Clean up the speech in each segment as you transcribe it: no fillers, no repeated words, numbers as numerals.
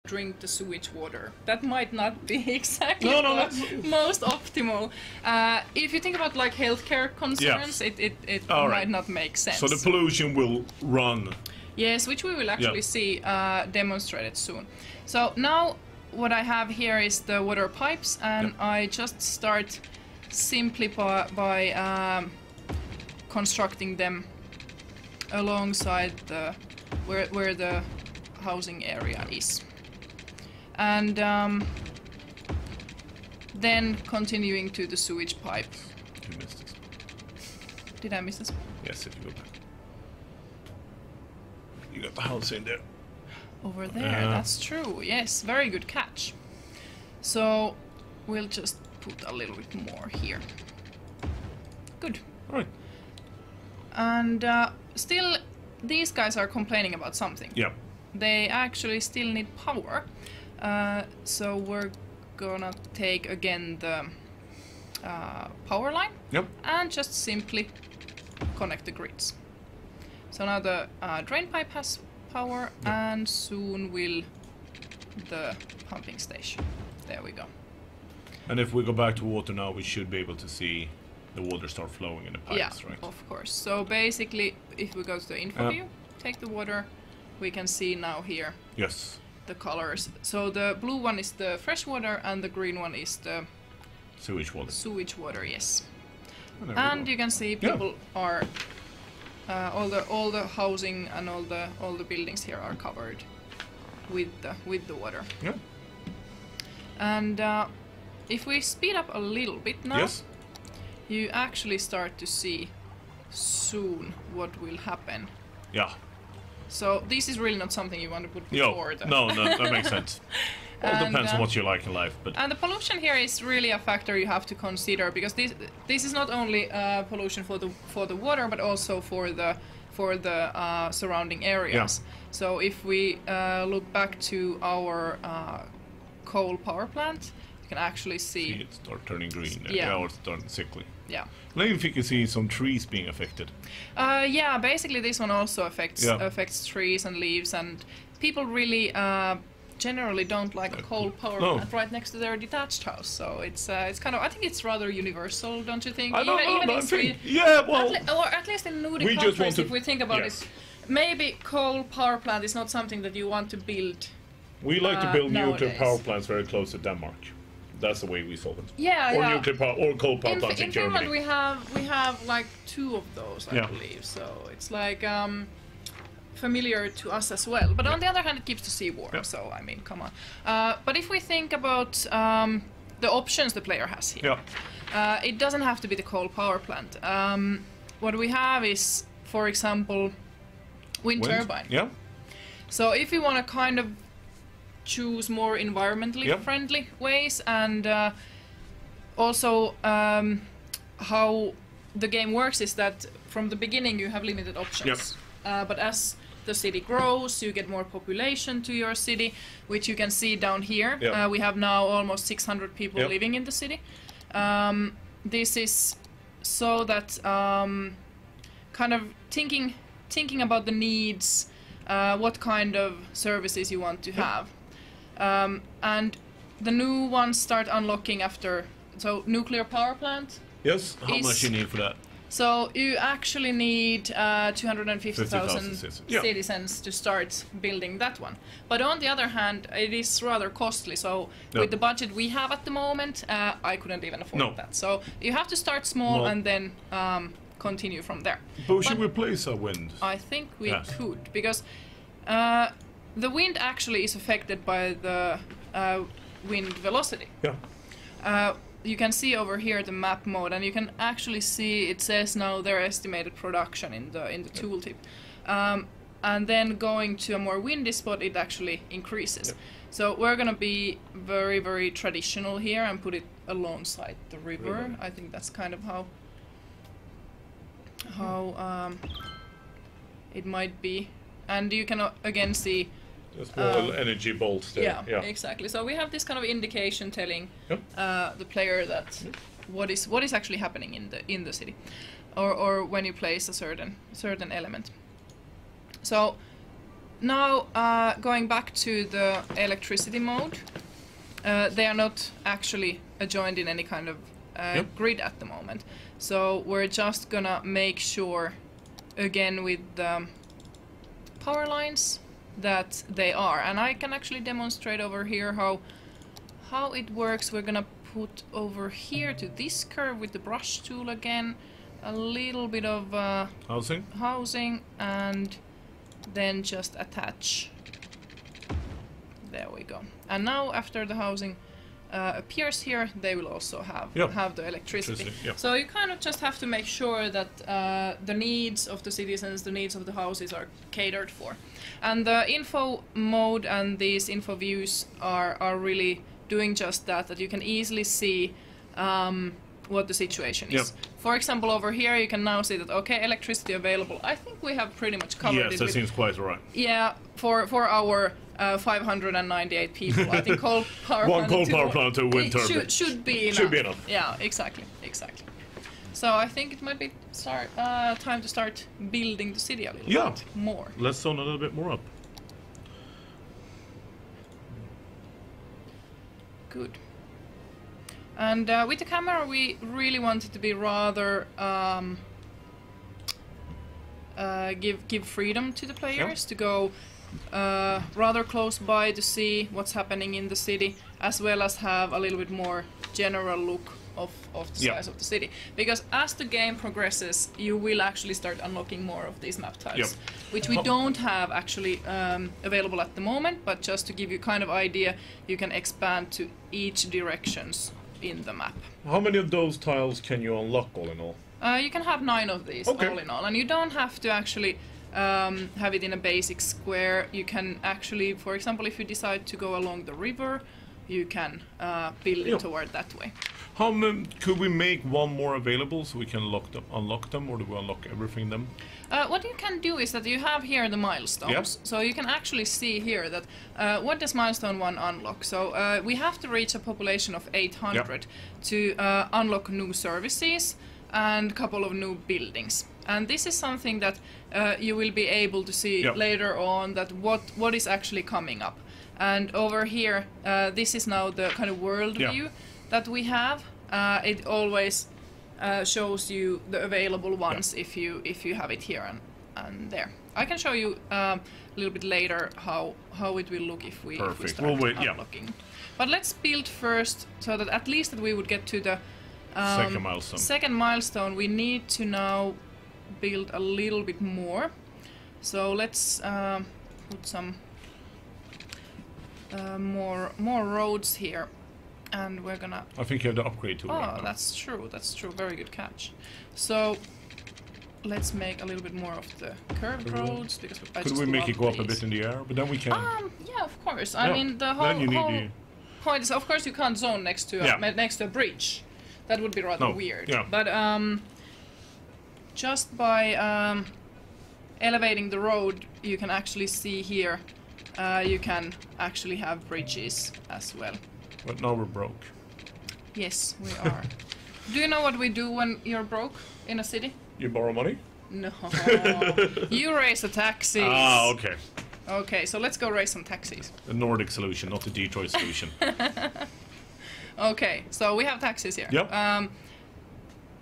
drink the sewage water. That might not be exactly that's most optimal. If you think about like healthcare concerns, it might not make sense. So the pollution will run. Yes, which we will actually see demonstrated soon. So now what I have here is the water pipes, and I just start simply by constructing them alongside the where the housing area is, and then continuing to the sewage pipe. You missed this. Did I miss this? Yes, if you go back. You got the house in there. Over there, that's true. Yes, very good catch. So we'll just put a little bit more here. Good. All right. And still, these guys are complaining about something. Yeah. They actually still need power. So we're gonna take again the power line. Yep. And just simply connect the grids. So now the drain pipe has power, and soon will the pumping station. There we go. And if we go back to water now, we should be able to see the water start flowing in the pipes, right? Of course. So basically, if we go to the info view, take the water, we can see now here the colors. So the blue one is the fresh water, and the green one is the sewage water. Sewage water, yes. And you can see people are all the housing and all the buildings here are covered with the water. Yeah. And if we speed up a little bit now, you actually start to see soon what will happen. Yeah. So this is really not something you want to put before. No, that makes sense. Well, it depends on what you like in life, but and the pollution here is really a factor you have to consider, because this is not only pollution for the water, but also for the surrounding areas. Yeah. So if we look back to our coal power plant, you can actually see it start turning green. Or it's turning sickly. Yeah. And even if you can see some trees being affected. Yeah, basically this one also affects trees and leaves, and people really generally don't like a coal power plant right next to their detached house. So it's kind of, I think it's rather universal, don't you think? I don't know, even I think, or at least in Nordic countries, if we think about it, maybe coal power plant is not something that you want to build. We like to build nuclear nowadays. power plants very close to Denmark. That's the way we solve it. Yeah, or nuclear power, or coal power plants in Germany. In Finland we have like 2 of those, I believe. So it's like familiar to us as well. But on the other hand, it keeps the sea warm. So I mean, come on. But if we think about the options the player has here, it doesn't have to be the coal power plant. What we have is, for example, wind turbine. Yeah. So if you want to kind of choose more environmentally friendly ways, and also how the game works is that from the beginning you have limited options. But as the city grows, you get more population to your city, which you can see down here. We have now almost 600 people living in the city. This is so that kind of thinking about the needs, what kind of services you want to have. And the new ones start unlocking after, so nuclear power plant. Yes, how much you need for that? So you actually need 250,000 citizens to start building that one. But on the other hand, it is rather costly. So with the budget we have at the moment, I couldn't even afford that. So you have to start small and then continue from there. But should we place a wind? I think we could, because the wind actually is affected by the wind velocity. You can see over here the map mode, and you can actually see it says now their estimated production in the tooltip. And then going to a more windy spot, it actually increases. So we're gonna be very, very traditional here and put it alongside the river. I think that's kind of how it might be. And you can again see a small energy bolts there. Yeah, exactly. So we have this kind of indication telling the player that what is actually happening in the city, or when you place a certain element. So now going back to the electricity mode, they are not actually joined in any kind of grid at the moment. So we're just gonna make sure again with the power lines that they are, and I can actually demonstrate over here how it works. We're gonna put over here to this curve with the brush tool again a little bit of housing and then just attach. There we go. And now after the housing appears here, they will also have the electricity. So you kind of just have to make sure that the needs of the citizens, the needs of the houses are catered for. And the info mode and these info views are really doing just that you can easily see what the situation is. For example, over here you can now see that, okay, electricity available. I think we have pretty much covered it. Yes, that seems quite right. Yeah, for our 598 people, I think one coal power plant to wind turbine should be enough. Should be enough. Yeah, exactly. So I think it might be time to start building the city a little bit more. Let's zone a little bit more up. Good. And with the camera, we really want it to be rather give freedom to the players to go rather close by to see what's happening in the city, as well as have a little bit more general look of the size of the city. Because as the game progresses, you will actually start unlocking more of these map tiles, which we don't have actually available at the moment. But just to give you kind of idea, you can expand to each directions in the map. How many of those tiles can you unlock all in all? You can have 9 of these all in all, and you don't have to actually have it in a basic square. You can actually, for example, if you decide to go along the river, you can build it toward that way. How could we make one more available so we can unlock them, or do we unlock everything then? What you can do is that you have here the milestones, so you can actually see here that what does milestone 1 unlock. So we have to reach a population of 800 to unlock new services and a couple of new buildings. And this is something that you will be able to see later on, that what is actually coming up. And over here, this is now the kind of world view that we have. It always shows you the available ones if you have it here and there. I can show you a little bit later how it will look if we start unlocking. But let's build first, so that at least that we would get to the second milestone. We need to now build a little bit more. So let's put some more roads here. And we're gonna... I think you have the upgrade tool right now. That's true, very good catch. So, let's make a little bit more of the curved roads, because Could we make it go up a bit in the air? But then we can... yeah, of course. I mean, the whole point is, of course, you can't zone next to a bridge. That would be rather weird. Yeah. But just by elevating the road, you can actually see here, you can actually have bridges as well. But now we're broke. Yes, we are. Do you know what we do when you're broke in a city? You borrow money? No. You raise the taxes. Ah, okay. Okay, so let's go raise some taxes. The Nordic solution, not the Detroit solution. Okay, so we have taxes here. Yep.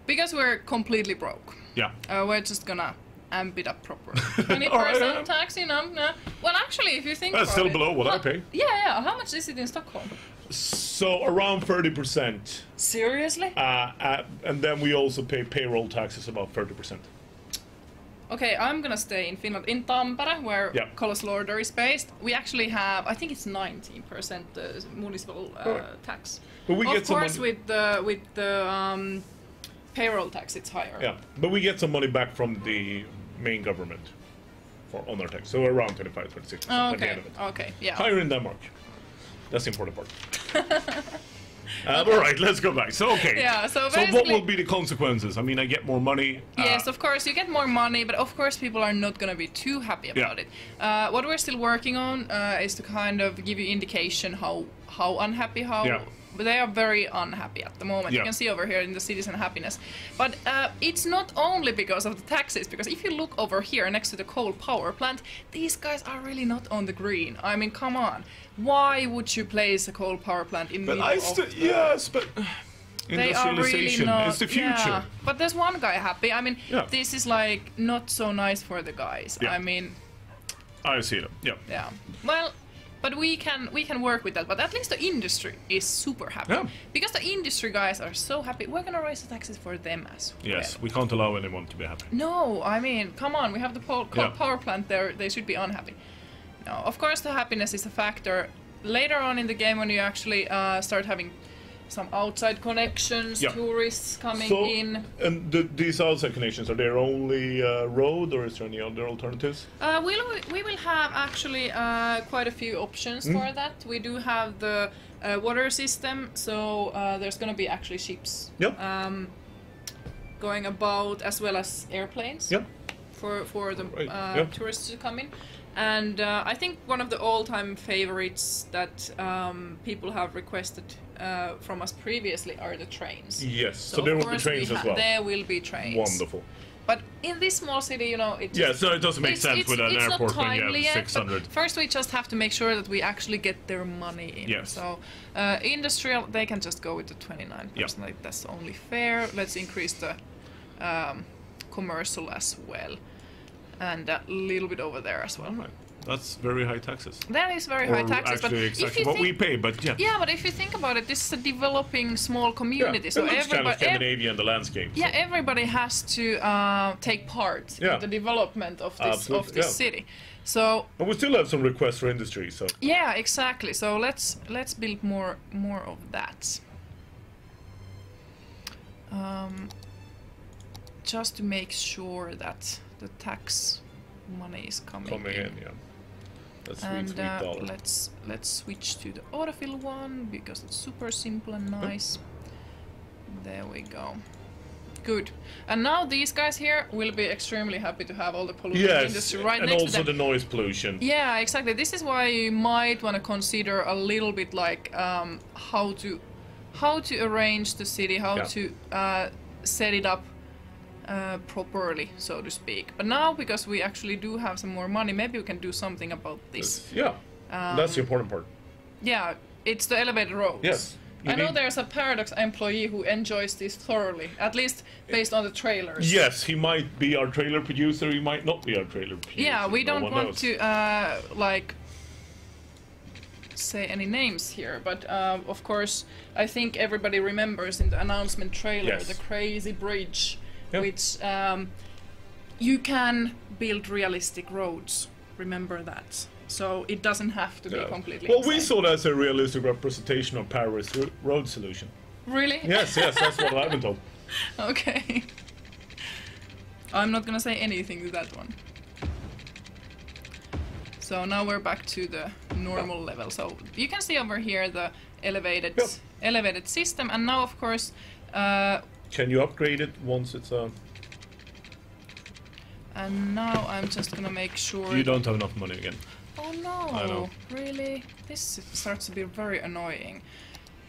Because we're completely broke. Yeah. We're just gonna amp it up properly. 20% tax, you know. Well, actually, if you think that's still below what I pay. Yeah. How much is it in Stockholm? So around 30%. Seriously? And then we also pay payroll taxes about 30%. Okay, I'm gonna stay in Finland, in Tampere, where Colossal Order is based. We actually have, I think it's 19% municipal tax. But we get some money. Of course, with the payroll tax, it's higher. Yeah, but we get some money back from the main government on our tax, so around 25, 26% at the end of it. Okay, yeah. Higher in Denmark. That's the important part. All right, let's go back. So, okay. Yeah, so what will be the consequences? I mean, I get more money. Yes, of course, you get more money, but of course people are not going to be too happy about it. What we're still working on is to kind of give you indication how unhappy, they are very unhappy at the moment. Yeah. You can see over here in the citizen happiness. But it's not only because of the taxes, because if you look over here next to the coal power plant, these guys are really not on the green. I mean, come on. Why would you place a coal power plant in the middle of the... Yes, but... They are really Industrialization not, is the future. yeah. But there's one guy happy. I mean, Yeah. this is like not so nice for the guys. Yeah. I mean, I see it. Yeah. yeah. Well, but we can work with that. But at least the industry is super happy. Yeah. Because the industry guys are so happy. We're gonna raise the taxes for them as well. Yes, we can't allow anyone to be happy. No, I mean, come on. We have the coal Yeah. power plant there. They should be unhappy. No, of course the happiness is a factor. Later on in the game, when you actually start having some outside connections, Yeah. tourists coming So, in. and these outside connections, are there only road, or is there any other alternatives? We will have actually quite a few options Mm. for that. We do have the water system, so there's going to be actually ships Yep. going about, as well as airplanes Yep. for the Right, yep. tourists to come in. And I think one of the all-time favorites that people have requested from us previously are the trains. Yes, so of there will be course trains as well. There will be trains. Wonderful. But in this small city, you know, it just, Yeah, so it doesn't make sense with an it's airport not when you timely have yet, 600. but first, we just have to make sure that we actually get their money in. Yes. So, industrial, they can just go with the 29%. Yeah. Like, that's only fair. Let's increase the commercial as well, and a little bit over there as well. All right. That's very high taxes. That is very high taxes, but Actually, if exactly you what we think, pay, but yeah. yeah, but if you think about it, this is a developing small community, so it looks kind of everybody. Scandinavian, the landscape. Yeah, everybody has to take part Yeah. in the development of this Absolutely, this yeah. city. So But we still have some requests for industry, so... yeah, exactly. So let's build more of that. Just to make sure that the tax money is coming in, yeah. That's and sweet dollar. let's switch to the autofill one because it's super simple and nice. There we go. Good. And now these guys here will be extremely happy to have all the pollution industry right and next also to them. the noise pollution. Yeah, exactly. This is why you might want to consider a little bit like how to arrange the city, how to set it up properly, so to speak. But now, because we actually do have some more money, maybe we can do something about this. Yeah, that's the important part. Yeah, it's the elevated roads. Yes. I know there's a Paradox employee who enjoys this thoroughly, at least based on the trailers. Yes, he might be our trailer producer, he might not be our trailer producer. Yeah, we no don't one want knows. to like say any names here, but of course I think everybody remembers in the announcement trailer Yes. the crazy bridge, Yep. which you can build realistic roads. Remember that. So it doesn't have to be completely Well, we insane. saw that as a realistic representation of Paris road solution. Really? Yes, that's what I've been told. Okay. I'm not gonna say anything to that one. So now we're back to the normal level. So you can see over here the elevated system, and now of course. Can you upgrade it once it's And now I'm just gonna make sure. You don't have enough money again. Oh no! I know. Really? This starts to be very annoying.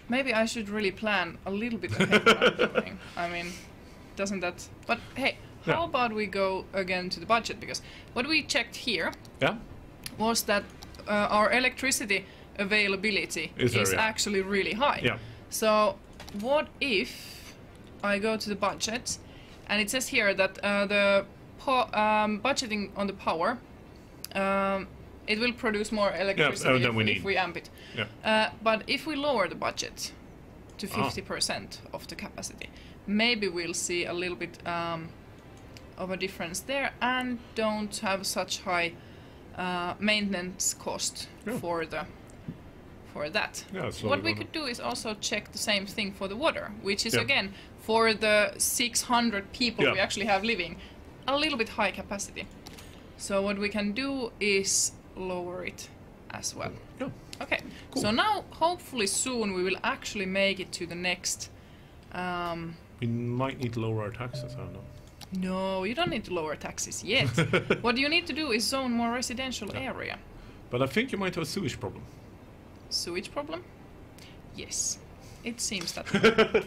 Maybe I should really plan a little bit ahead what I'm doing. I mean, doesn't that? But hey, how about we go again to the budget? Because what we checked here was that our electricity availability is actually really high. Yeah. So what if I go to the budget, and it says here that the budgeting on the power, it will produce more electricity if we amp it. Yeah. But if we lower the budget to 50% of the capacity, maybe we'll see a little bit of a difference there, and don't have such high maintenance cost for that. Yeah, What we could do is also check the same thing for the water, which is again for the 600 people we actually have living, a little bit high capacity. So what we can do is lower it as well. Yeah. Okay. Cool. So now hopefully soon we will actually make it to the next. We might need to lower our taxes, I don't know. No, you don't need to lower taxes yet. What you need to do is zone more residential area. But I think you might have a sewage problem. Sewage problem? Yes. It seems that way.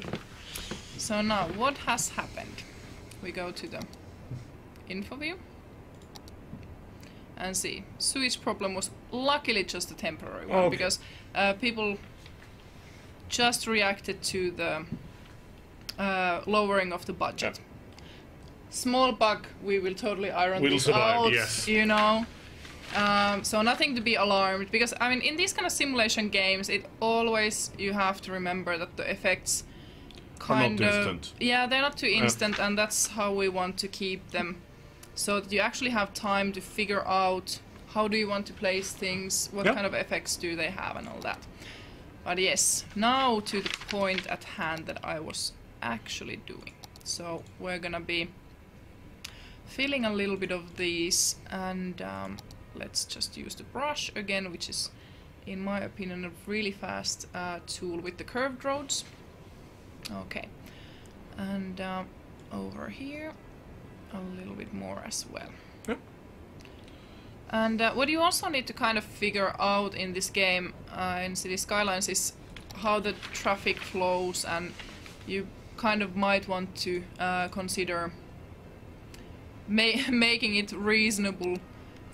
So now, what has happened? We go to the info view and see. Sewage problem was luckily just a temporary one, because people just reacted to the lowering of the budget. Yeah. Small bug, we will totally iron this survive, out, yes. you know. So nothing to be alarmed, because I mean in these kind of simulation games it always, you have to remember that the effects kind are not of instant. Yeah, they're not too instant, and that's how we want to keep them, so that you actually have time to figure out how do you want to place things, what kind of effects do they have and all that. But yes, now to the point at hand that I was actually doing. So we're gonna be filling a little bit of these, and let's just use the brush again, which is, in my opinion, a really fast tool with the curved roads. Okay, and over here a little bit more as well. Yep. And what you also need to kind of figure out in this game, in City Skylines, is how the traffic flows, and you kind of might want to consider making it reasonable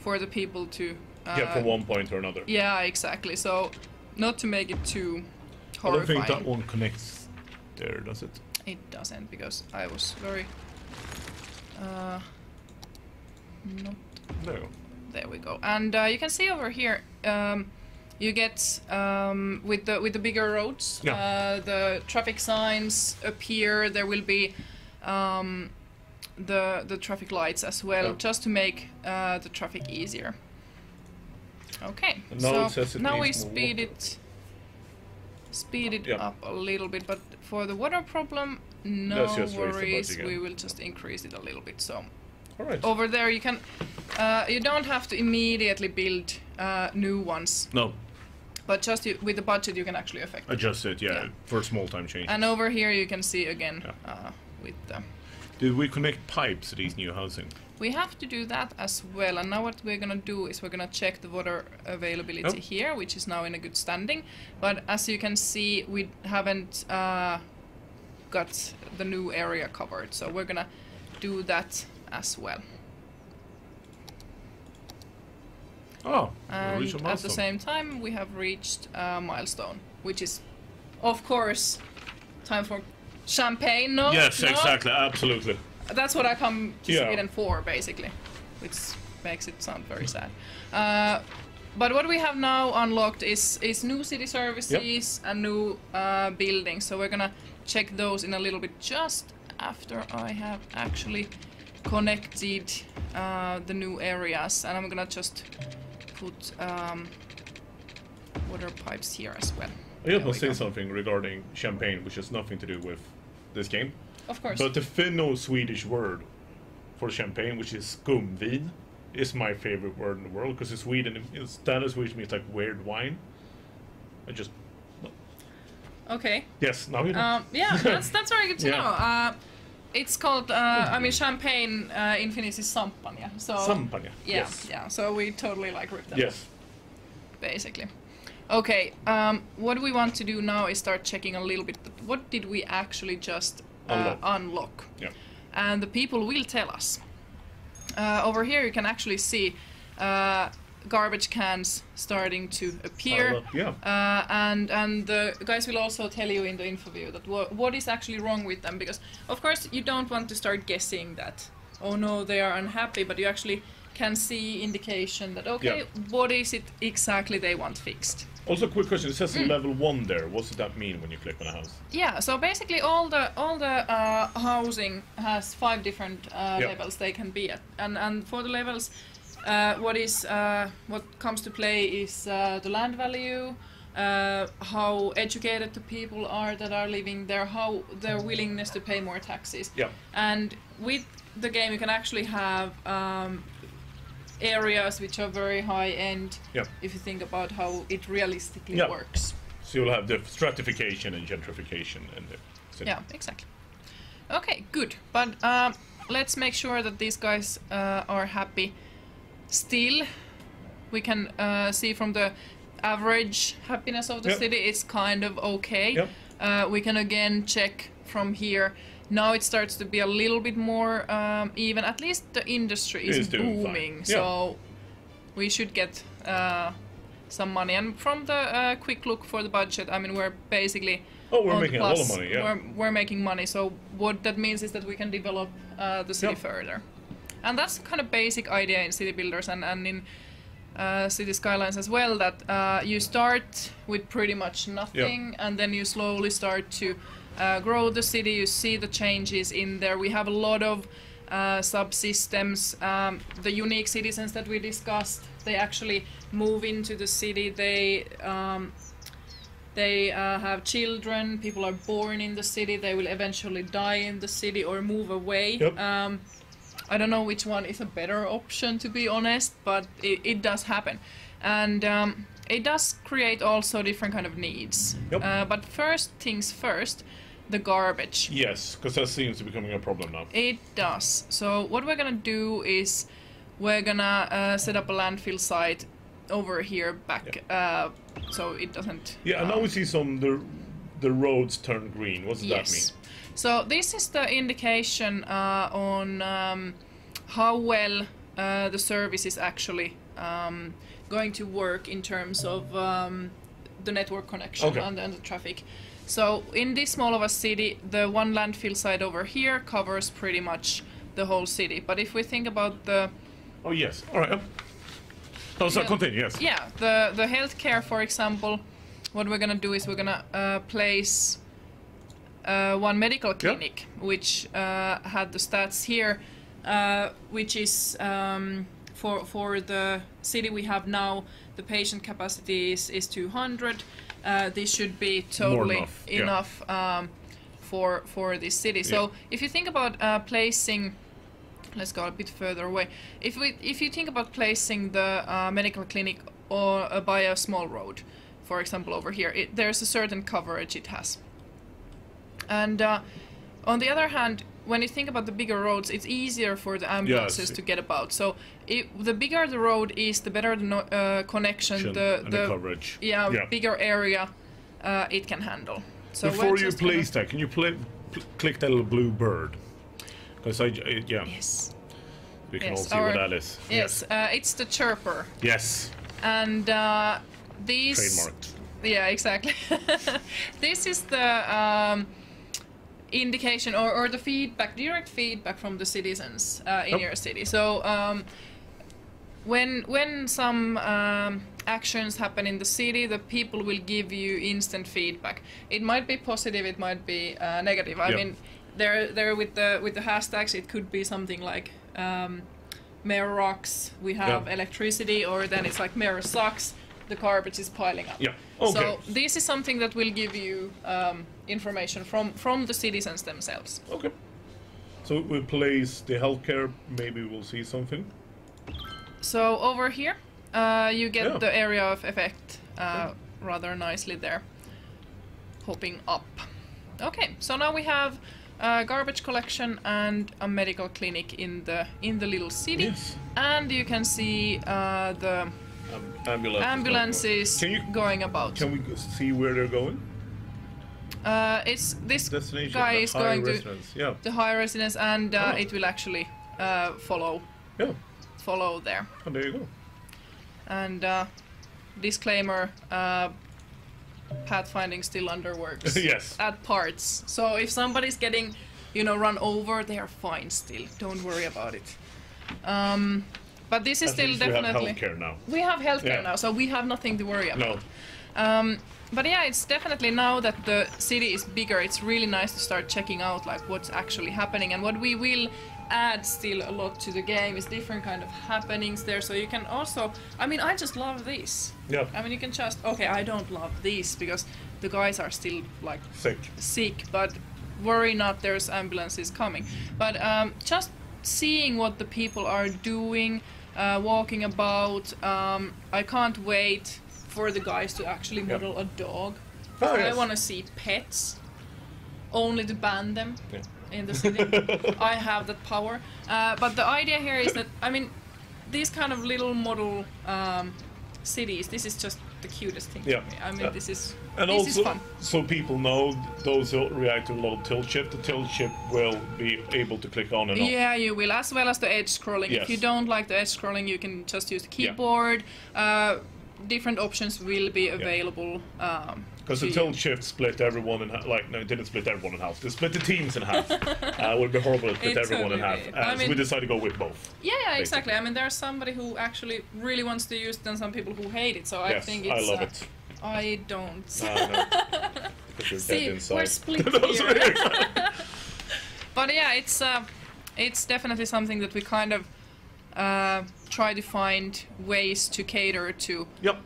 for the people to get from one point or another. Yeah, exactly. So not to make it too horrifying. I don't think that one connects there, does it? It doesn't, because I was very not. No. There we go. And you can see over here, you get with the bigger roads, the traffic signs appear. There will be the traffic lights as well, just to make the traffic easier. Okay, and now it says it now we needs more speed it up a little bit, but for the water problem, no worries, we will just increase it a little bit. So over there you can, you don't have to immediately build new ones. No. But just with the budget you can actually affect adjust it, for small time changes. And over here you can see again with the... Did we connect pipes to these new housing? We have to do that as well, and now what we're gonna do is we're gonna check the water availability here, which is now in a good standing. But as you can see, we haven't got the new area covered, so we're gonna do that as well. Oh, and at the same time we have reached a milestone, which is, of course, time for champagne. No? Yes, exactly, absolutely. That's what I come to Sweden for, basically, which makes it sound very sad. But what we have now unlocked is new city services and new buildings. So we're gonna check those in a little bit, just after I have actually connected the new areas, and I'm gonna just put water pipes here as well. I just want to say something regarding champagne, which has nothing to do with this game. Of course. But the Finno-Swedish word for champagne, which is skumvin, is my favorite word in the world, because in Sweden, in standard Swedish means like weird wine. I just... Okay. Yes, now you know. Yeah, that's very good to know. It's called, I mean, champagne in Finnish is champagne. So Champagne, yeah, so we totally like rip them. Yes. Basically. Okay, what we want to do now is start checking a little bit, what did we actually just unlock? Yeah. And the people will tell us. Over here you can actually see garbage cans starting to appear. And the guys will also tell you in the info view that what is actually wrong with them, because of course you don't want to start guessing that, oh no, they are unhappy, but you actually can see indication that, okay, what is it exactly they want fixed. Also, quick question, it says level 1 there. What does that mean when you click on a house? Yeah, so basically all the housing has 5 different levels they can be at, and for the levels, what comes to play is the land value, how educated the people are that are living there, how their willingness to pay more taxes. Yeah. And with the game you can actually have areas which are very high end, if you think about how it realistically works. So you'll have the stratification and gentrification in the city. Yeah, exactly. Okay, good. But let's make sure that these guys are happy. Still, we can see from the average happiness of the city, it's kind of okay. We can again check from here. Now it starts to be a little bit more even. At least the industry is booming, so we should get some money. And from the quick look for the budget, I mean, we're basically we're making a lot of money. Yeah, we're making money. So what that means is that we can develop the city further, and that's kind of basic idea in city builders and in City Skylines as well. That you start with pretty much nothing, and then you slowly start to grow the city. You see the changes in there. We have a lot of subsystems. The unique citizens that we discussed, they actually move into the city. They have children. People are born in the city. They will eventually die in the city or move away. I don't know which one is a better option, to be honest, but it does happen. And it does create also different kind of needs. But first things first, the garbage. Yes, because that seems to be becoming a problem now. It does. So what we're gonna do is we're gonna set up a landfill site over here back, so it doesn't... Yeah, and now we see the roads turn green. What does that mean? So this is the indication on how well the service is actually going to work in terms of the network connection and the traffic. So in this small of a city, the one landfill site over here covers pretty much the whole city. But if we think about the... Oh yes, all right. Oh, so continue, yes. Yeah, the healthcare, for example, what we're gonna do is we're gonna place one medical clinic, which had the stats here, which is for the city we have now, the patient capacity is 200. This should be totally enough for this city. So if you think about placing, let's go a bit further away. If you think about placing the medical clinic or by a small road, for example over here, there's a certain coverage it has. And on the other hand, when you think about the bigger roads, it's easier for the ambulances to get about. So the bigger the road is, the better the connection, the coverage. Bigger area it can handle. So before you place that, can you click that little blue bird? Because yes, we can all see what that is. Yes, it's the chirper. Yes. And these trademarked. Yeah, exactly. This is the indication or the feedback, direct feedback from the citizens in your city. So when some actions happen in the city, the people will give you instant feedback. It might be positive, it might be negative. I mean, there with the hashtags, it could be something like mayor rocks, we have electricity, or then it's like mayor sucks, the garbage is piling up. So this is something that will give you information from the citizens themselves. Okay. So we'll place the healthcare, maybe we'll see something. So over here, you get the area of effect rather nicely there, hopping up. Okay, so now we have garbage collection and a medical clinic in the little city, and you can see the ambulances going about. Can we see where they're going? It's this guy is going to the high residence, and it will actually follow there. Oh, there you go. And disclaimer, pathfinding still underworks at parts. So if somebody's getting, run over, they are fine still. Don't worry about it. But this is still definitely... We have healthcare now. We have healthcare now, so we have nothing to worry about. No. But yeah, it's definitely now that the city is bigger, it's really nice to start checking out like what's actually happening. And what we will add still a lot to the game is different kind of happenings there. So you can also... I mean, I just love this. Yeah. I mean, you can just... Okay, I don't love these because the guys are still like... Sick. But worry not, there's ambulances coming. But just seeing what the people are doing, walking about, I can't wait for the guys to actually model a dog. I want to see pets, only to ban them in the city. I have that power. But the idea here is that, I mean, these kind of little model cities, this is just the cutest thing Yeah. for me. I mean, this is And this also, is fun. so people know, those who react to a lot of tilt shift, the tilt shift will be able to click on and off. Yeah, you will, as well as the edge scrolling. Yes. If you don't like the edge scrolling, you can just use the keyboard. Different options will be available. Because the tilt shift split everyone in half. Like, no, it didn't split everyone in half. It split the teams in half. It would be horrible to split It everyone in half. totally did. I So mean- we decided to go with both. Yeah, exactly. I mean, there's somebody who actually really wants to use it and some people who hate it. So I Yes, think it's. I love it. I don't. No. Because you're See, dead inside. we're split No, here. sorry. But yeah, it's definitely something that we kind of try to find ways to cater to Yep.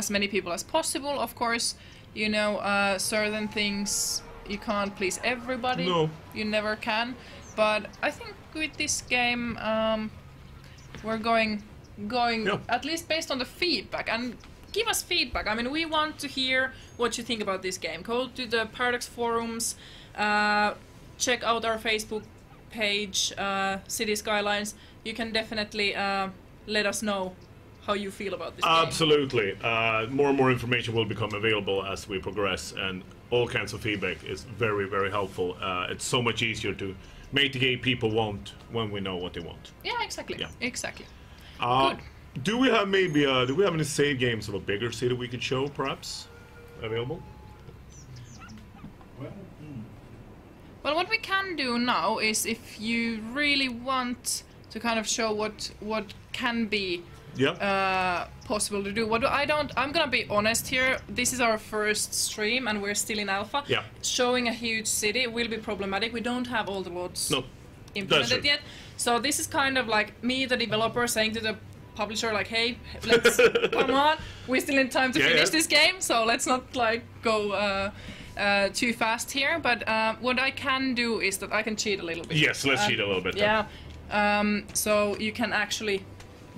as many people as possible. Of course, you know, certain things you can't please everybody. No. You never can. But I think with this game, we're going Yeah. at least based on the feedback, and give us feedback. I mean, we want to hear what you think about this game. Go to the Paradox forums, check out our Facebook page, City Skylines. You can definitely let us know how you feel about this game. Absolutely. More and more information will become available as we progress, and all kinds of feedback is very, very helpful. It's so much easier to make the game people want when we know what they want. Yeah, exactly. Yeah. Exactly. Good. Do we have do we have any save games of a bigger city we could show, perhaps, available? Well, what we can do now is, if you really want to kind of show what can be Yeah. possible to do. I'm gonna be honest here. This is our first stream, and we're still in alpha. Yeah. Showing a huge city will be problematic. We don't have all the mods No. implemented true. yet. So this is kind of like me, the developer, saying to the publisher, like, hey, let's come on. We're still in time to finish this game, so let's not like go too fast here. But what I can do is that I can cheat a little bit. Yes, let's cheat a little bit. then. Yeah. So you can actually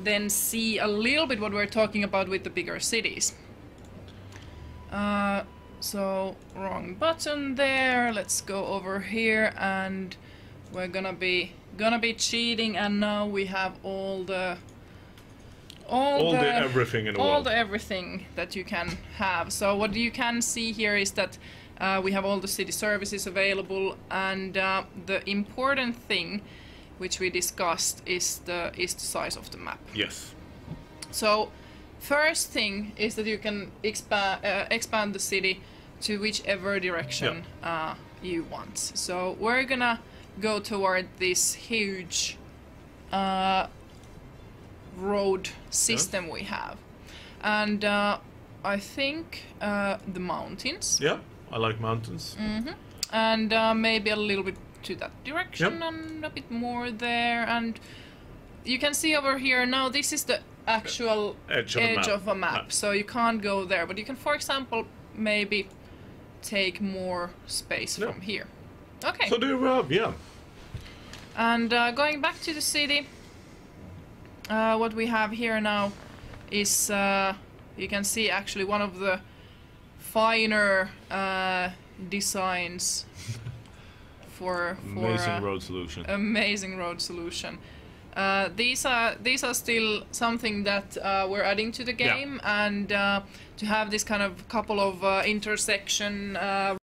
then see a little bit what we're talking about with the bigger cities. So wrong button there. Let's go over here, and we're gonna be cheating. And now we have all the everything in the all world. the everything that you can have. So what you can see here is that we have all the city services available, and the important thing, which we discussed, is the size of the map. Yes. So first thing is that you can expand the city to whichever direction you want. So we're gonna go toward this huge road system we have, and I think the mountains. Yeah, I like mountains. And maybe a little bit to that direction. Yep. And a bit more there, and you can see over here now, this is the actual Edge of a map, so you can't go there, but you can, for example, maybe take more space from here. Okay. So do you have, yeah. And going back to the city, what we have here now is, you can see actually one of the finer designs for Amazing road solution. amazing road solution. These are still something that we're adding to the game, and to have this kind of couple of intersection